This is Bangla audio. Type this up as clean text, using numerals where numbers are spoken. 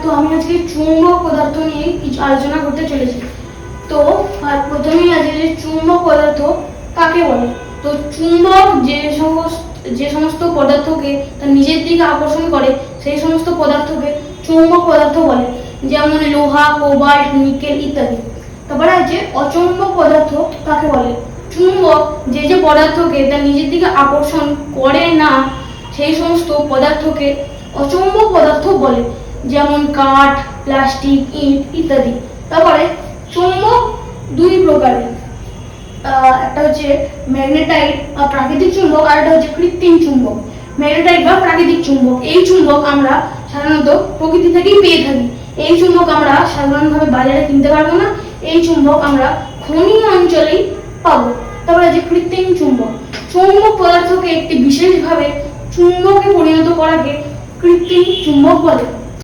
তো আমি আজকে চুম্বক পদার্থ নিয়ে কিছু আলোচনা করতে চলেছি। তো প্রথমেই আছে যে চুম্বক পদার্থ কাকে বলে। তো চুম্বক যে সমস্ত পদার্থকে তার নিজের দিকে আকর্ষণ করে সেই সমস্ত পদার্থকে চুম্বক পদার্থ বলে, যেমন লোহা, কোবাল্ট, নিকেল ইত্যাদি। তারপরে আছে অচুম্বক পদার্থ কাকে বলে। চুম্বক যে পদার্থকে তার নিজের দিকে আকর্ষণ করে না সেই সমস্ত পদার্থকে অচুম্বক পদার্থ বলে, যেমন কাঠ, প্লাস্টিক, ইট ইত্যাদি। তারপরে চুম্বক দুই প্রকারের, একটা হচ্ছে ম্যাগনেটাইট বা প্রাকৃতিক চুম্বক, আর একটা হচ্ছে কৃত্রিম চুম্বক। ম্যাগনেটাইট বা প্রাকৃতিক চুম্বক, এই চুম্বক আমরা সাধারণত প্রকৃতি থেকেই পেয়ে থাকি। এই চুম্বক আমরা সাধারণভাবে বাজারে কিনতে পারবো না, এই চুম্বক আমরা খনি অঞ্চলেই পাবো। তারপরে আছে কৃত্রিম চুম্বক। চুম্বক পদার্থকে একটি বিশেষভাবে চুম্বকে পরিণত করাকে কৃত্রিম চুম্বক বলে।